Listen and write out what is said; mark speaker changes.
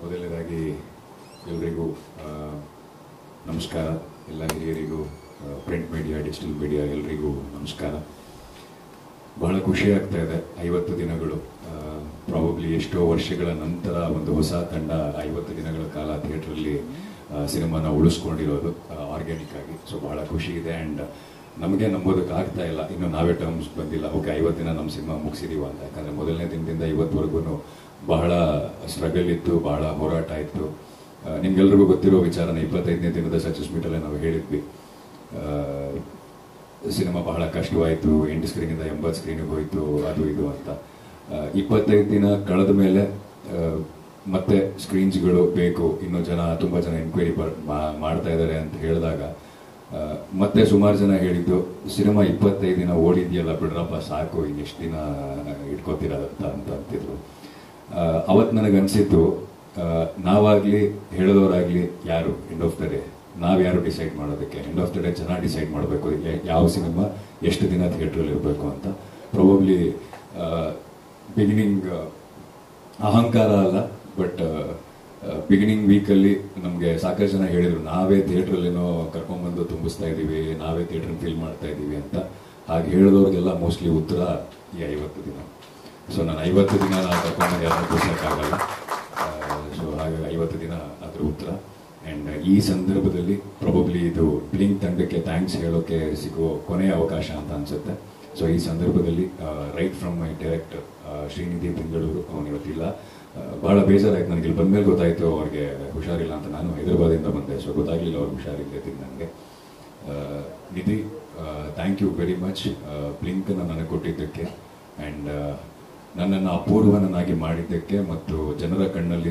Speaker 1: ಮೊದಲನೇದಾಗಿ ಎಲ್ಲರಿಗೂ ನಮಸ್ಕಾರ. ಎಲ್ಲ ಹಿರಿಯರಿಗೂ, ಪ್ರಿಂಟ್ ಮೀಡಿಯಾ, ಡಿಜಿಟಲ್ ಮೀಡಿಯಾ ಎಲ್ಲರಿಗೂ ನಮಸ್ಕಾರ. ಬಹಳ ಖುಷಿ ಆಗ್ತಾ ಇದೆ. 50 ದಿನಗಳು, ಪ್ರಾಬಬ್ಲಿ ಎಷ್ಟೋ ವರ್ಷಗಳ ನಂತರ ಒಂದು ಹೊಸ ತಂಡ 50 ದಿನಗಳ ಕಾಲ ಥಿಯೇಟ್ರಲ್ಲಿ ಸಿನಿಮಾನ ಉಳಿಸ್ಕೊಂಡಿರೋದು ಆರ್ಗ್ಯಾನಿಕ್ ಆಗಿ. ಸೊ ಬಹಳ ಖುಷಿ ಇದೆ. ಆ್ಯಂಡ್ ನಮಗೆ ನಂಬೋದಕ್ಕೆ ಆಗ್ತಾ ಇಲ್ಲ, ಇನ್ನು ನಾವೇ ಟರ್ಮ್ಸ್ ಬಂದಿಲ್ಲ. ಓಕೆ, 50 ದಿನ ನಮ್ಮ ಸಿನಿಮಾ ಮುಗಿಸಿದೀವ ಅಂತ. ಯಾಕಂದರೆ ಮೊದಲನೇ ದಿನದಿಂದ ಇವತ್ತುವರೆಗೂ ಬಹಳ ಸ್ಟ್ರಗಲ್ ಇತ್ತು, ಬಹಳ ಹೋರಾಟ ಇತ್ತು. ನಿಮ್ಗೆಲ್ರಿಗೂ ಗೊತ್ತಿರೋ ವಿಚಾರನ 25ನೇ ದಿನದ ಸಕ್ಸಸ್ ಮೀಟಲ್ಲೇ ನಾವು ಹೇಳಿದ್ವಿ. ಸಿನಿಮಾ ಬಹಳ ಕಷ್ಟವಾಯಿತು, 8 ಸ್ಕ್ರೀನಿಂದ 80 ಸ್ಕ್ರೀನಿಗೆ ಹೋಯಿತು, ಅದು ಇದು ಅಂತ. 25 ದಿನ ಕಳೆದ ಮೇಲೆ ಮತ್ತೆ ಸ್ಕ್ರೀನ್ಸ್ಗಳು ಬೇಕು, ಇನ್ನೂ ತುಂಬ ಜನ ಎನ್ಕ್ವೈರಿ ಮಾಡ್ತಾ ಇದ್ದಾರೆ ಅಂತ ಹೇಳಿದಾಗ ಮತ್ತೆ ಸುಮಾರು ಜನ ಹೇಳಿದ್ದು, ಸಿನಿಮಾ 25 ದಿನ ಓಡಿದೆಯಲ್ಲ ಬಿಡ್ರಪ್ಪ ಸಾಕು, ಇನ್ನೆಷ್ಟು ದಿನ ಇಟ್ಕೋತಿರೋದಂತ ಅಂತ ಅಂತಿದ್ರು. ಅವತ್ತು ನನಗನ್ಸಿತ್ತು, ನಾವಾಗಲಿ ಹೇಳೋದವರಾಗಲಿ ಯಾರು, ಎಂಡ್ ಆಫ್ ದ ಡೇ ನಾವ್ಯಾರು ಡಿಸೈಡ್ ಮಾಡೋದಕ್ಕೆ? ಎಂಡ್ ಆಫ್ ದ ಡೇ ಜನ ಡಿಸೈಡ್ ಮಾಡಬೇಕು ಯಾವ ಸಿನಿಮಾ ಎಷ್ಟು ದಿನ ಥಿಯೇಟ್ರಲ್ಲಿ ಇರಬೇಕು ಅಂತ. ಪ್ರಾಬಬ್ಲಿ ಬಿಗಿನಿಂಗ್ ಅಹಂಕಾರ ಅಲ್ಲ, ಬಟ್ ಬಿಗಿನಿಂಗ್ ವೀಕಲ್ಲಿ ನಮಗೆ ಸಾಕಷ್ಟು ಜನ ಹೇಳಿದರು, ನಾವೇ ಥಿಯೇಟ್ರಲ್ಲೇನೋ ಕರ್ಕೊಂಡ್ಬಂದು ತುಂಬಿಸ್ತಾ ಇದ್ದೀವಿ, ನಾವೇ ಥಿಯೇಟ್ರಲ್ಲಿ ಫಿಲ್ ಮಾಡ್ತಾ ಇದ್ದೀವಿ ಅಂತ. ಹಾಗೆ ಹೇಳಿದವ್ರಿಗೆಲ್ಲ ಮೋಸ್ಟ್ಲಿ ಉತ್ತರ ಈ 50 ದಿನ. ಸೊ ನಾನು 50 ದಿನ ಕರ್ಕೊಂಡ್ಬಂದು ಯಾರನ್ನೂ ಕೂರ್ಸೋಕ್ಕಾಗಲ್ಲ. ಸೊ ಹಾಗಾಗಿ 50 ದಿನ ಅದ್ರ ಉತ್ತರ. ಆ್ಯಂಡ್ ಈ ಸಂದರ್ಭದಲ್ಲಿ ಪ್ರಾಬಬ್ಲಿ ಇದು ಬ್ಲಿಂಕ್ ತಂಡಕ್ಕೆ ಥ್ಯಾಂಕ್ಸ್ ಹೇಳೋಕ್ಕೆ ಸಿಗೋ ಕೊನೆಯ ಅವಕಾಶ ಅಂತ ಅನ್ಸುತ್ತೆ. ಸೊ ಈ ಸಂದರ್ಭದಲ್ಲಿ right from my director Shrinidhi Bengaluru, ಅವನಿವತ್ತಿಲ್ಲ. ಬಹಳ ಬೇಜಾರಾಯ್ತು ನನಗೆ. ಇಲ್ಲಿ ಬಂದಮೇಲೆ ಗೊತ್ತಾಯಿತು ಅವ್ರಿಗೆ ಹುಷಾರಿಲ್ಲ ಅಂತ. ನಾನು ಹೈದರಾಬಾದಿಂದ ಬಂದೆ, ಸೊ ಗೊತ್ತಾಗಲಿಲ್ಲ ಅವ್ರಿಗೆ ಹುಷಾರಿಲ್ಲದಿದ್ದು ನನಗೆ. ನಿಧಿ, ಥ್ಯಾಂಕ್ ಯು ವೆರಿ ಮಚ್ ಬ್ಲಿಂಕನ್ನು ನನಗೆ ಕೊಟ್ಟಿದ್ದಕ್ಕೆ, ಆ್ಯಂಡ್ ನನ್ನನ್ನು ಅಪೂರ್ವನನ್ನಾಗಿ ಮಾಡಿದ್ದಕ್ಕೆ, ಮತ್ತು ಜನರ ಕಣ್ಣಲ್ಲಿ